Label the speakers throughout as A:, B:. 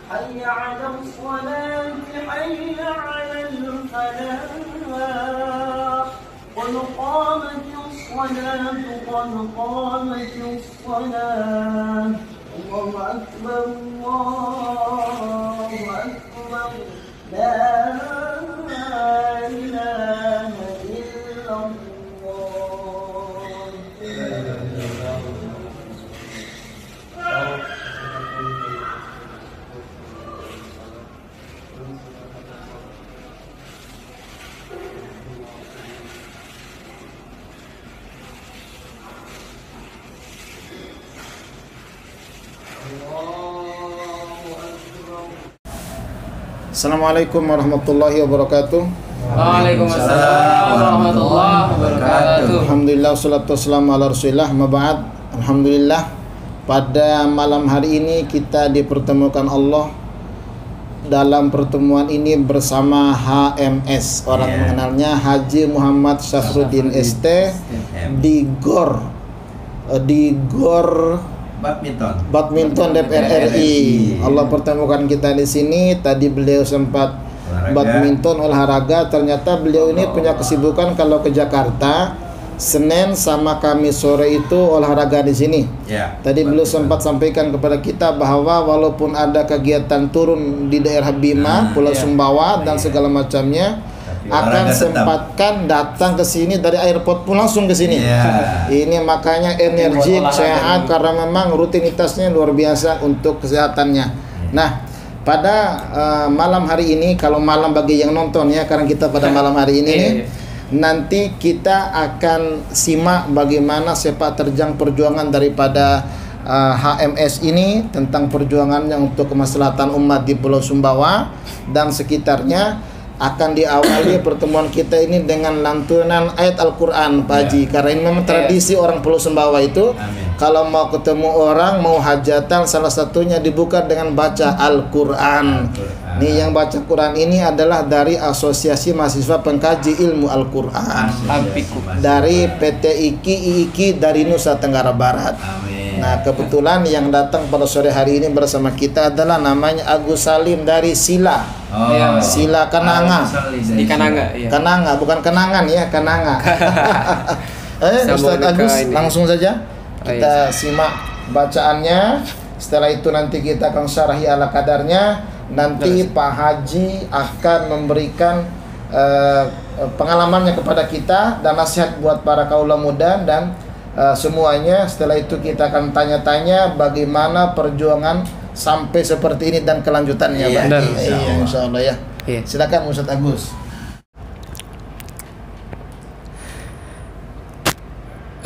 A: حي على الصلاة حي على الفلاح قد قامت الصلاة قد قامت الصلاة الله أكبر الله أكبر لا إله إلا الله.
B: Assalamualaikum warahmatullahi wabarakatuh.
C: Waalaikumsalam warahmatullahi wabarakatuh.
B: Alhamdulillah, wassalatu wassalamu ala rasulillah, maba'ad. Alhamdulillah, pada malam hari ini kita dipertemukan Allah dalam pertemuan ini bersama HMS. Orang mengenalnya Haji Muhammad Syafruddin ST di GOR Badminton DPR RI. Allah pertemukan kita di sini. Tadi beliau sempat badminton olahraga. Ternyata beliau ini punya kesibukan kalau ke Jakarta Senin sama Kamis sore itu olahraga di sini. Tadi beliau sempat sampaikan kepada kita bahwa walaupun ada kegiatan turun di daerah Bima, Pulau Sumbawa dan segala macamnya, akan sempatkan datang ke sini dari airport pun langsung ke sini. Ini makanya energik, sehat, karena memang rutinitasnya luar biasa untuk kesehatannya. Nah, pada malam hari ini, kalau malam bagi yang nonton ya, karena kita pada malam hari ini nih, nanti kita akan simak bagaimana sepak terjang perjuangan daripada HMS ini tentang perjuangannya untuk kemaslahatan umat di Pulau Sumbawa dan sekitarnya. Akan diawali pertemuan kita ini dengan lantunan ayat Al-Quran, Pak Haji. Karena ini memang tradisi orang Pulau Sumbawa itu. Kalau mau ketemu orang, mau hajatan, salah satunya dibuka dengan baca Al-Quran. Nih yang baca Quran ini adalah dari Asosiasi Mahasiswa Pengkaji Ilmu Al-Quran dari PT IIKI dari Nusa Tenggara Barat. Nah, kebetulan yang datang pada sore hari ini bersama kita adalah namanya Agus Salim dari Sila. Sila Kenanga.
C: Di Kenanga, iya.
B: Kenanga, bukan kenangan ya, Kenanga. Ustaz Agus, langsung saja kita simak bacaannya. Setelah itu nanti kita akan syarahi ala kadarnya. Nanti Pak Haji akan memberikan pengalamannya kepada kita dan nasihat buat para kaula muda dan semuanya. Setelah itu kita akan tanya-tanya bagaimana perjuangan sampai seperti ini dan kelanjutannya. Insya Allah ya. Silakan Ustaz Agus.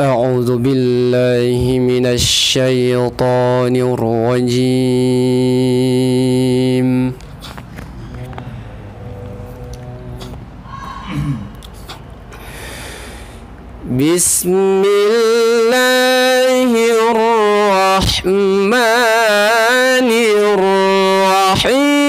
C: A'udzu billahi minasy syaithanir rajim. Bismillahirrahmanirrahim.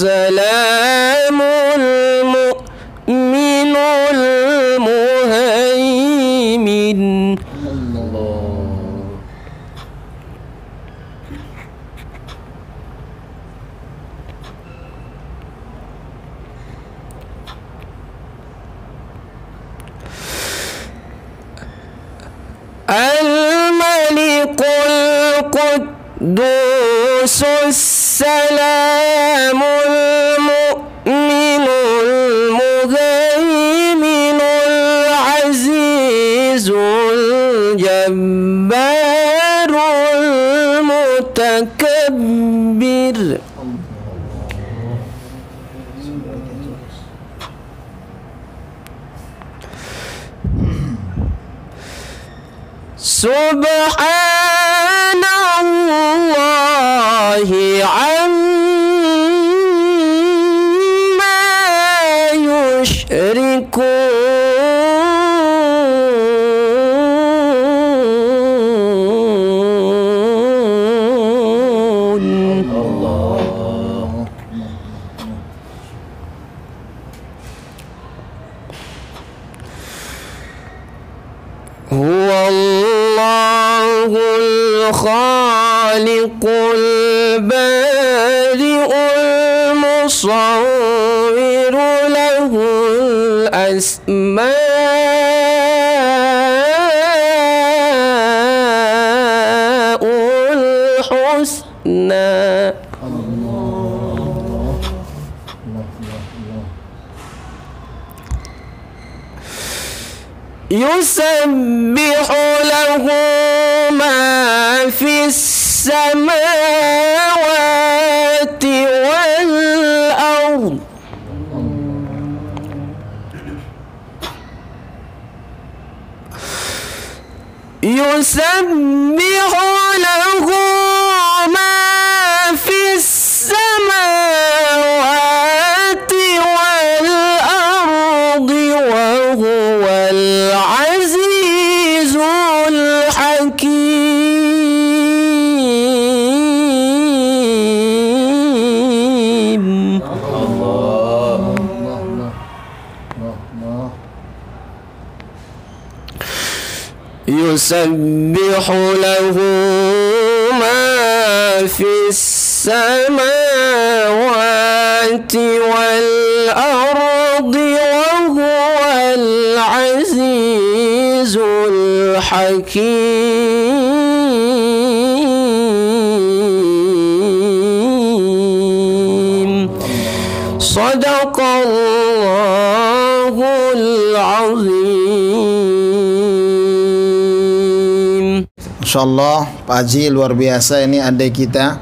C: Salamul mu'minul muhaimin. القدوس السلام المؤمن المهيمن العزيز الجبار المتكبر. Subhanallahi amma yushrikun. Huwallahul khaliqul bari'ul musawwiru lahul asma'ul husna. Yusabbihu lahu ma fis samawati wal ard. Yusabbihu lahu ma fis samawati wal ardi wa huwal azizul hakim. Yusabbihu lahu ma fis samawati wal ardi wa huwal azizul hakim. Sadaqallahul azim.
B: Insyaallah Pak Haji luar biasa ini adik kita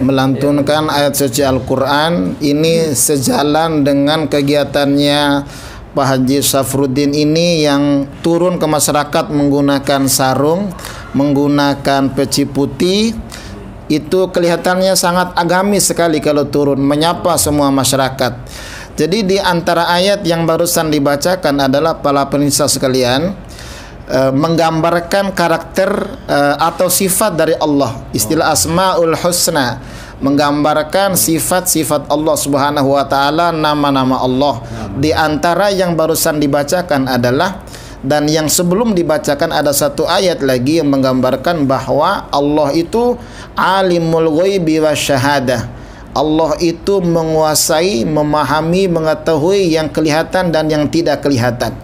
B: melantunkan ayat suci Al-Quran. Ini sejalan dengan kegiatannya Pak Haji Syafruddin ini yang turun ke masyarakat menggunakan sarung, menggunakan peci putih. Itu kelihatannya sangat agamis sekali kalau turun menyapa semua masyarakat. Jadi di antara ayat yang barusan dibacakan adalah para pemirsa sekalian, menggambarkan karakter atau sifat dari Allah, istilah Asmaul Husna, menggambarkan sifat-sifat Allah Subhanahu wa taala, nama-nama Allah. Di antara yang barusan dibacakan adalah, dan yang sebelum dibacakan ada satu ayat lagi yang menggambarkan bahwa Allah itu alimul ghaibi wasyahadah. Allah itu menguasai, memahami, mengetahui yang kelihatan dan yang tidak kelihatan.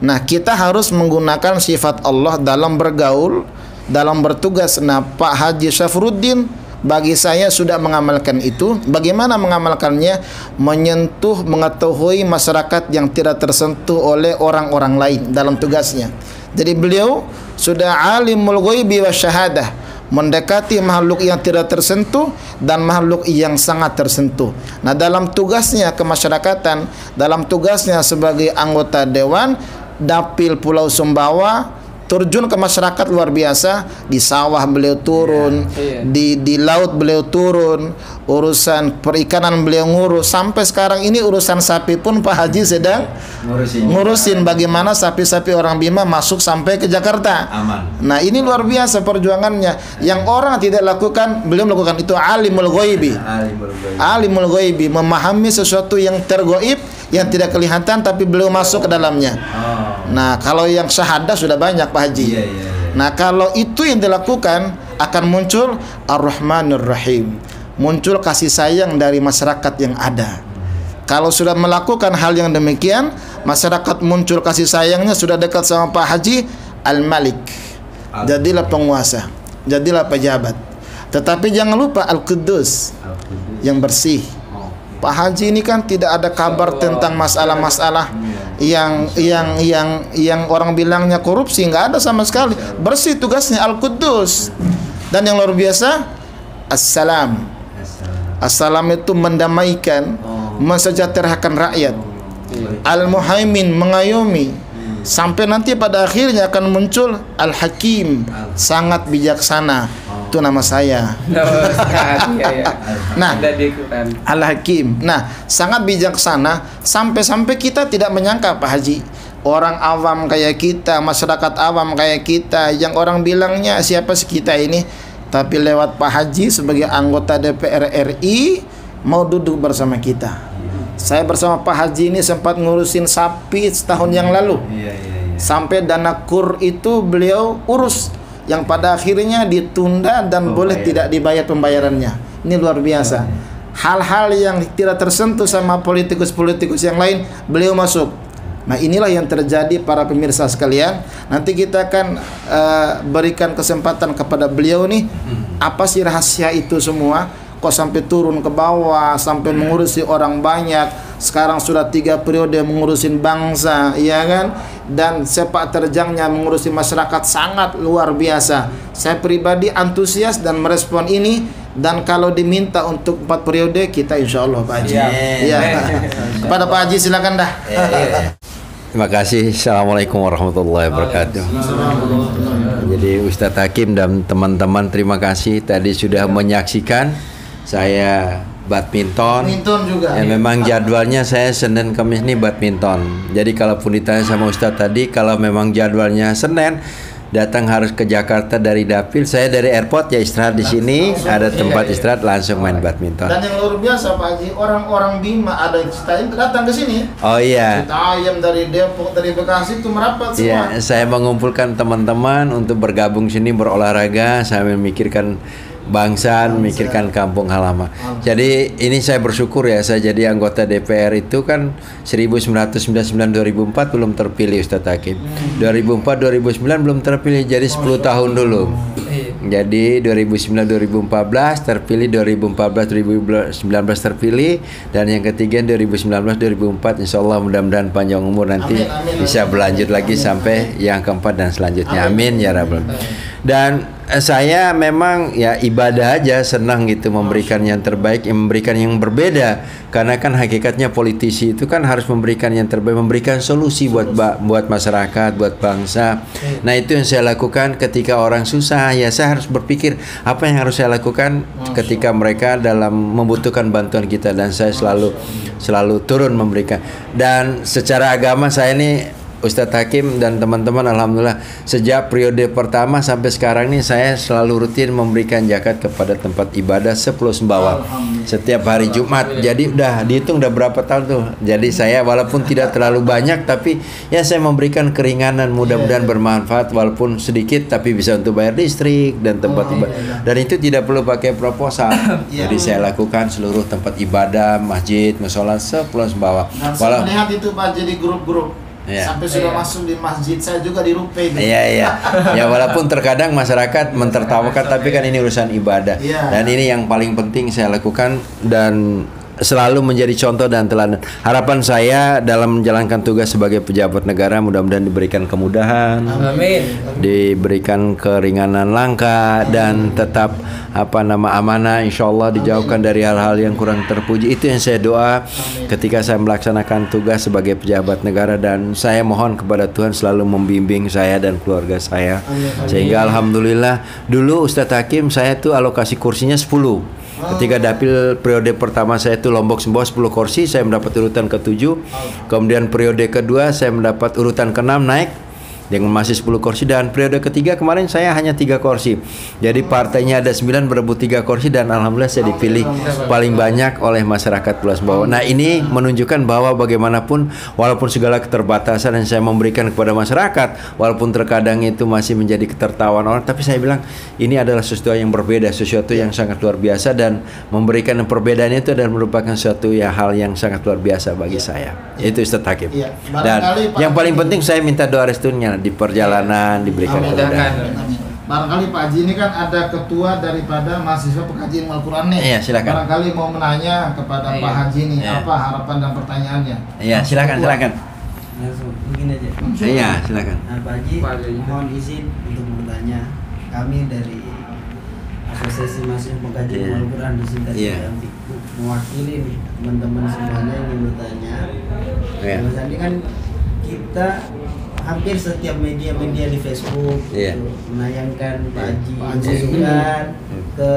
B: Nah, kita harus menggunakan sifat Allah dalam bergaul, dalam bertugas. Nah, Pak Haji Syafruddin bagi saya sudah mengamalkan itu. Bagaimana mengamalkannya? Menyentuh, mengetahui masyarakat yang tidak tersentuh oleh orang-orang lain dalam tugasnya. Jadi beliau sudah alimul ghaibi wasyahadah, mendekati makhluk yang tidak tersentuh dan makhluk yang sangat tersentuh. Nah, dalam tugasnya kemasyarakatan, dalam tugasnya sebagai anggota dewan Dapil Pulau Sumbawa, terjun ke masyarakat luar biasa. Di sawah beliau turun, di laut beliau turun, urusan perikanan beliau ngurus. Sampai sekarang ini urusan sapi pun Pak Haji sedang ngurusin bagaimana sapi-sapi orang Bima masuk sampai ke Jakarta. Aman. Nah, ini luar biasa perjuangannya. Yang orang tidak lakukan, beliau melakukan. Itu alimul ghaibi. Alimul ghaibi, memahami sesuatu yang tergoib, yang tidak kelihatan tapi beliau masuk ke dalamnya. Nah, kalau yang syahadah sudah banyak Pak Haji. Nah, kalau itu yang dilakukan, akan muncul Ar-Rahmanir Rahim, muncul kasih sayang dari masyarakat yang ada. Kalau sudah melakukan hal yang demikian, masyarakat muncul kasih sayangnya, sudah dekat sama Pak Haji, Al-Malik, jadilah penguasa, jadilah pejabat. Tetapi jangan lupa Al-Quddus, yang bersih. Pak Haji ini kan tidak ada kabar tentang masalah-masalah yang orang bilangnya korupsi, nggak ada sama sekali. Bersih tugasnya Al-Quddus. Dan yang luar biasa, Assalam. Assalam itu mendamaikan, mensejahterakan rakyat. Al-Muhaimin, mengayomi. Sampai nanti pada akhirnya akan muncul Al-Hakim, sangat bijaksana. Itu nama saya. Nah, Al-Hakim. Nah, sangat bijaksana sampai-sampai kita tidak menyangka Pak Haji, orang awam kayak kita, masyarakat awam kayak kita, yang orang bilangnya siapa sih kita ini, tapi lewat Pak Haji sebagai anggota DPR RI mau duduk bersama kita. Saya bersama Pak Haji ini sempat ngurusin sapi setahun yang lalu. Sampai dana kur itu beliau urus, yang pada akhirnya ditunda dan boleh tidak dibayar pembayarannya. Ini luar biasa. Hal-hal yang tidak tersentuh sama politikus-politikus yang lain, beliau masuk. Nah, inilah yang terjadi para pemirsa sekalian. Nanti kita akan berikan kesempatan kepada beliau nih, apa sih rahasia itu semua, kok sampai turun ke bawah, sampai mengurusi orang banyak. Sekarang sudah 3 periode mengurusin bangsa, ya kan? Dan sepak terjangnya mengurusi masyarakat sangat luar biasa. Saya pribadi antusias dan merespon ini. Dan kalau diminta untuk 4 periode, kita insya Allah Pak Haji. Ya. Kepada Pak Haji silakan dah.
D: Terima kasih. Assalamualaikum warahmatullahi wabarakatuh. Jadi Ustadz Hakim dan teman-teman, terima kasih tadi sudah menyaksikan saya badminton.
B: Juga.
D: Ya, memang jadwalnya saya Senin Kamis ini badminton. Jadi kalaupun ditanya sama Ustadz tadi, kalau memang jadwalnya Senin, datang harus ke Jakarta dari Dapil, saya dari airport ya istirahat di sini, ada tempat istirahat langsung main badminton.
B: Dan yang luar biasa Pak Haji, orang-orang Bima ada yang Citayam datang ke sini.
D: Oh iya.
B: Citayam dari Depok, dari Bekasi itu merapat semua.
D: Iya, saya mengumpulkan teman-teman untuk bergabung sini berolahraga sambil memikirkan bangsa, memikirkan kampung halaman. Jadi ini saya bersyukur ya, saya jadi anggota DPR itu kan 1999-2004 belum terpilih Ustadz Hakim. 2004-2009 belum terpilih, jadi 10 tahun dulu. Jadi 2009-2014 terpilih, 2014-2019 terpilih, dan yang ketiga 2019-2004 insya Allah mudah-mudahan panjang umur nanti bisa berlanjut lagi sampai yang keempat dan selanjutnya. Amin ya Rabbal. Dan saya memang ya ibadah aja, senang gitu memberikan yang terbaik, memberikan yang berbeda, karena kan hakikatnya politisi itu kan harus memberikan yang terbaik, memberikan solusi buat masyarakat, buat bangsa. Nah itu yang saya lakukan ketika orang susah, ya saya harus berpikir apa yang harus saya lakukan ketika mereka dalam membutuhkan bantuan kita, dan saya selalu turun memberikan. Dan secara agama saya ini Ustadz Hakim dan teman-teman, alhamdulillah sejak periode pertama sampai sekarang nih saya selalu rutin memberikan zakat kepada tempat ibadah 10 sembawang setiap hari Jumat. Jadi udah dihitung udah berapa tahun tuh. Jadi saya walaupun tidak terlalu banyak, tapi ya saya memberikan keringanan, mudah-mudahan bermanfaat walaupun sedikit, tapi bisa untuk bayar listrik dan tempat ibadah. Dan itu tidak perlu pakai proposal. Jadi saya lakukan seluruh tempat ibadah, masjid, mushola 10 sembawang.
B: Dan saya melihat itu Pak jadi grup-grup. Sampai sudah masuk di masjid saya juga di Rupe gitu.
D: Iya. Ya walaupun terkadang masyarakat mentertawakan, tapi kan ini urusan ibadah. Dan ini yang paling penting saya lakukan dan selalu menjadi contoh dan teladan. Harapan saya dalam menjalankan tugas sebagai pejabat negara, mudah-mudahan diberikan kemudahan, diberikan keringanan langkah, dan tetap amanah, insya Allah dijauhkan dari hal-hal yang kurang terpuji. Itu yang saya doa ketika saya melaksanakan tugas sebagai pejabat negara, dan saya mohon kepada Tuhan selalu membimbing saya dan keluarga saya. Sehingga alhamdulillah dulu Ustadz Hakim saya tuh alokasi kursinya 10. Ketika dapil periode pertama saya itu Lombok Sembawa 10 kursi, saya mendapat urutan ke-7. Kemudian periode kedua saya mendapat urutan ke-6 naik dengan masih 10 kursi, dan periode ketiga kemarin saya hanya 3 kursi. Jadi partainya ada 9 berebut 3 kursi, dan alhamdulillah saya dipilih paling banyak oleh masyarakat Pulau Sumbawa. Nah ini menunjukkan bahwa bagaimanapun walaupun segala keterbatasan yang saya memberikan kepada masyarakat, walaupun terkadang itu masih menjadi ketertawaan orang, tapi saya bilang ini adalah sesuatu yang berbeda, sesuatu yang sangat luar biasa, dan memberikan perbedaan itu adalah merupakan suatu hal yang sangat luar biasa bagi saya. Itu Ustadz Hakim. Dan yang paling penting saya minta doa restunya di perjalanan, diberikan kemudahan.
B: barangkali Pak Haji ini kan ada ketua daripada mahasiswa pengkajian Al-Quran nih.
D: Iya, silakan.
B: Barangkali mau menanya kepada Pak Haji nih,
D: Iya.
B: apa harapan dan pertanyaannya?
D: Iya, silakan.
E: Langsung begini aja.
D: Iya, silakan.
E: Nah, Pak Haji, mohon izin untuk bertanya. Kami dari Asosiasi Mahasiswa Pengkajian Al-Quran di Singkat mewakili nih teman-teman semuanya yang ingin bertanya. Mas Andi kan kita hampir setiap media-media di Facebook menayangkan Pak Haji belusukan ke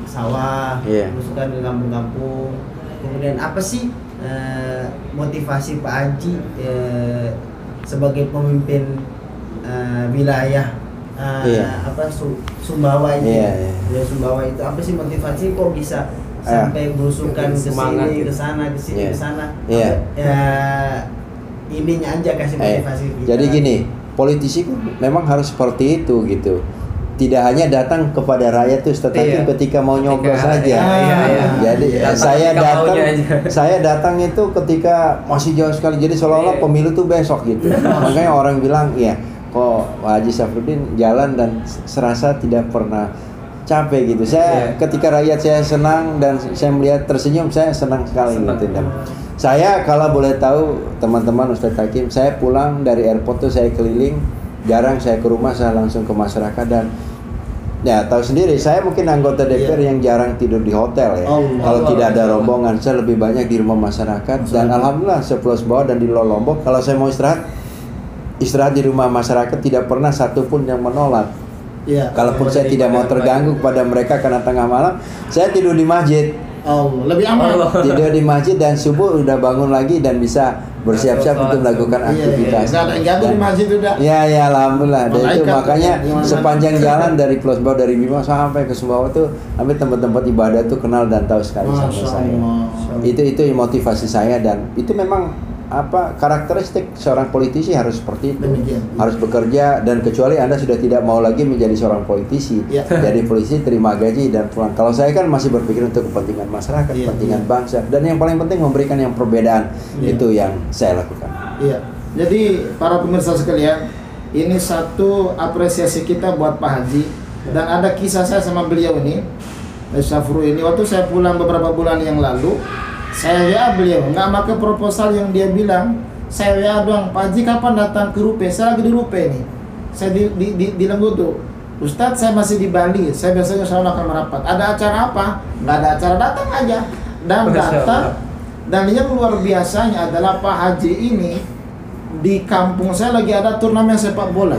E: sawah, belusukan ke kampung-kampung. Kemudian apa sih motivasi Pak Haji sebagai pemimpin wilayah Sumbawa ini? Sumbawa itu apa sih motivasi kok bisa sampai belusukan ke sini, ke sana, ke sini, ke sana? Ininya aja kasih motivasi kita.
D: Jadi gini, politisi memang harus seperti itu gitu. Tidak hanya datang kepada rakyat tuh, tetapi ketika mau nyoblos saja. Jadi saya datang itu ketika masih jauh sekali. Jadi seolah-olah pemilu tuh besok gitu. Makanya orang bilang, ya kok Pak Haji Safruddin jalan dan serasa tidak pernah capek gitu. Saya ketika rakyat saya senang dan saya melihat tersenyum, saya senang sekali gitu. Dan saya kalau boleh tahu teman-teman Ustadz Hakim, saya pulang dari airport tuh saya keliling, jarang saya ke rumah, saya langsung ke masyarakat. Dan ya tahu sendiri, saya mungkin anggota DPR yang jarang tidur di hotel ya. Kalau tidak ada rombongan, saya lebih banyak di rumah masyarakat. Dan alhamdulillah sepulau Sumbawa dan di Luar Lombok, kalau saya mau istirahat di rumah masyarakat tidak pernah satupun yang menolak. Kalaupun saya tidak mau terganggu kepada mereka karena tengah malam, saya tidur di masjid.
B: Lebih aman.
D: Tidur di masjid dan subuh udah bangun lagi dan bisa bersiap-siap untuk melakukan aktivitas.
B: Nggak ada yang ganggu di masjid udah.
D: Ya alhamdulillah. Dan itu makanya sepanjang jalan dari Pulau Sumbawa, dari Bima sampai ke Sumbawa tuh, hampir tempat-tempat ibadah tuh kenal dan tahu sekali sama saya. Itu motivasi saya, dan itu memang karakteristik seorang politisi harus seperti itu. Harus bekerja, dan kecuali Anda sudah tidak mau lagi menjadi seorang politisi, jadi polisi terima gaji dan pulang. Kalau saya kan masih berpikir untuk kepentingan masyarakat, kepentingan bangsa, dan yang paling penting memberikan yang perbedaan. Itu yang saya lakukan.
B: Jadi para pemirsa sekalian, ini satu apresiasi kita buat Pak Haji. Dan ada kisah saya sama beliau ini, Syafru ini, waktu saya pulang beberapa bulan yang lalu, saya WA beliau, nggak pakai proposal yang dia bilang. Saya WA doang, Pak Haji kapan datang ke Rupe? Saya lagi di Rupe nih. Saya di Lenggutu. Ustadz, saya masih di Bali. Saya biasanya selalu akan merapat. Ada acara apa? Nggak ada acara, datang aja. Dan datang. Dan yang luar biasanya adalah Pak Haji ini di kampung saya lagi ada turnamen sepak bola.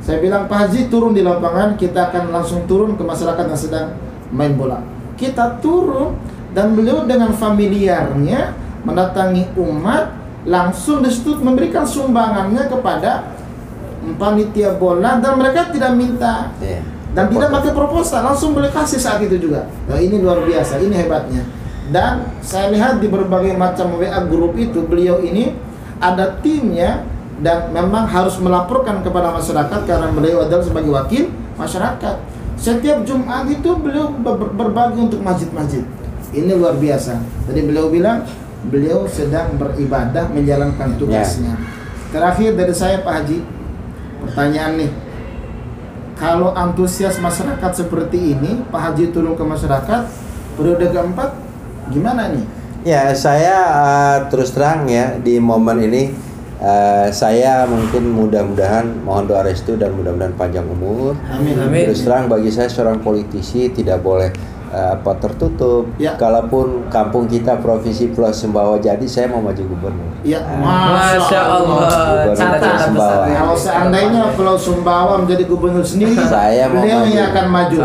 B: Saya bilang, Pak Haji turun di lapangan, kita akan langsung turun ke masyarakat yang sedang main bola. Kita turun. Dan beliau dengan familiarnya mendatangi umat, langsung di situ memberikan sumbangannya kepada panitia bola, dan mereka tidak minta dan tidak pakai proposal, langsung boleh kasih saat itu juga. Nah, ini luar biasa, ini hebatnya. Dan saya lihat di berbagai macam WA grup itu, beliau ini ada timnya, dan memang harus melaporkan kepada masyarakat karena beliau adalah sebagai wakil masyarakat. Setiap Jumat itu beliau berbagi untuk masjid-masjid. Ini luar biasa. Jadi beliau bilang beliau sedang beribadah menjalankan tugasnya. Terakhir dari saya Pak Haji, pertanyaan nih. Kalau antusias masyarakat seperti ini, Pak Haji turun ke masyarakat periode keempat, gimana nih?
D: Ya, saya terus terang ya di momen ini, saya mungkin mudah-mudahan mohon doa restu dan mudah-mudahan panjang umur.
B: Amin.
D: Terus terang bagi saya seorang politisi tidak boleh tertutup. Kalaupun kampung kita provinsi Pulau Sumbawa jadi, saya mau maju gubernur.
C: Masya Allah.
B: Kalau seandainya Pulau Sumbawa menjadi gubernur sendiri, beliau yang akan maju.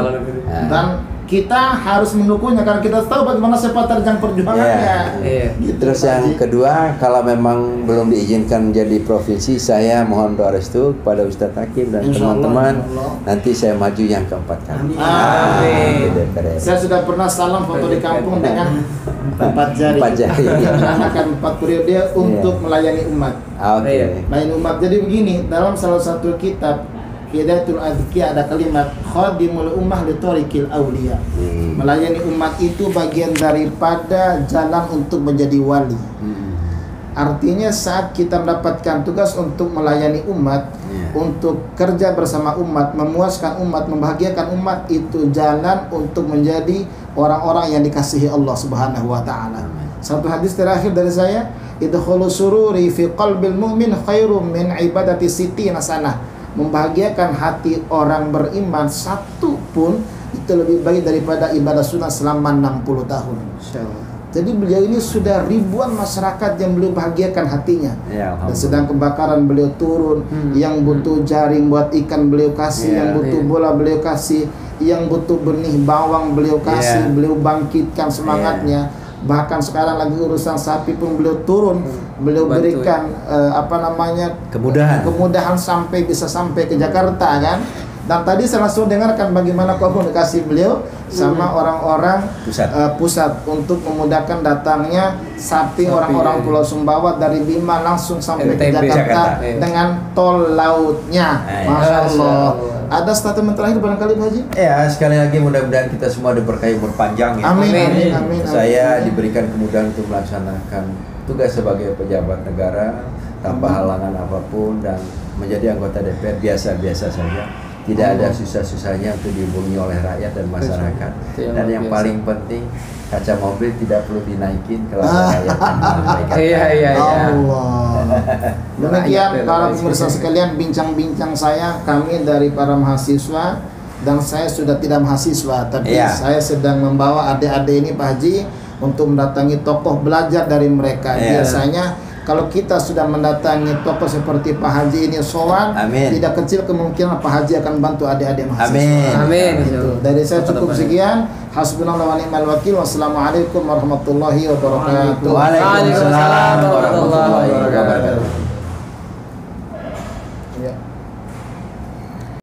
B: Dan kita harus mendukungnya karena kita tahu bagaimana sepak terjang perjuangannya.
D: Gitu, terus yang kedua, kalau memang belum diizinkan menjadi provinsi, saya mohon doa restu kepada Ustadz Hakim dan teman-teman. Nanti saya maju yang keempat kali.
B: Amin. Saya sudah pernah salam foto di kampung dengan 4 jari. Akan 4 periode untuk melayani umat. Melayani umat. Jadi begini, dalam salah satu kitab Hidayatul Adhkiya ada kalimat khadimul ummah li thariqil awliya. Melayani umat itu bagian daripada jalan untuk menjadi wali. Artinya saat kita mendapatkan tugas untuk melayani umat, untuk kerja bersama umat, memuaskan umat, membahagiakan umat, itu jalan untuk menjadi orang-orang yang dikasihi Allah Subhanahu wa taala. Satu hadis terakhir dari saya, idkhulu sururi fi qalbil mu'min khairum min ibadati sittina sanah. Membahagiakan hati orang beriman satu pun itu lebih baik daripada ibadah sunnah selama 60 tahun. Jadi beliau ini sudah ribuan masyarakat yang beliau bahagiakan hatinya. Dan sedang kebakaran beliau turun, yang butuh jaring buat ikan beliau kasih, yang butuh bola beliau kasih, yang butuh benih bawang beliau kasih, beliau bangkitkan semangatnya. Bahkan sekarang lagi urusan sapi pun beliau turun, beliau berikan kemudahan sampai bisa sampai ke Jakarta kan. Dan tadi saya langsung dengarkan bagaimana komunikasi beliau sama orang-orang pusat untuk memudahkan datangnya sapi orang-orang Pulau Sumbawa dari Bima langsung sampai ke Jakarta dengan tol lautnya. Masya Allah. Ada statement terakhir barangkali Pak Haji?
D: Ya, sekali lagi mudah-mudahan kita semua diberkahi umur panjang ya.
B: Amin. Amin.
D: Saya diberikan kemudahan untuk melaksanakan tugas sebagai pejabat negara tanpa halangan apapun dan menjadi anggota DPR biasa-biasa saja. Tidak ada susah-susahnya untuk dihubungi oleh rakyat dan masyarakat. Dan yang paling penting, kaca mobil tidak perlu dinaikin kalau ada rakyat.
C: Iya.
B: Allah. Demikian para pemirsa sekalian bincang-bincang kami dari para mahasiswa, dan saya sudah tidak mahasiswa, tapi saya sedang membawa adik-adik ini Pak Haji untuk mendatangi tokoh, belajar dari mereka. Biasanya kalau kita sudah mendatangi tokoh seperti Pak Haji ini sowan, tidak kecil kemungkinan Pak Haji akan bantu adik-adik mahasiswa.
C: Amin.
B: Gitu. Dari saya cukup sekian. Hasbunallahu wa ni'mal wakil. Wassalamualaikum warahmatullahi wabarakatuh.
D: Waalaikumsalam.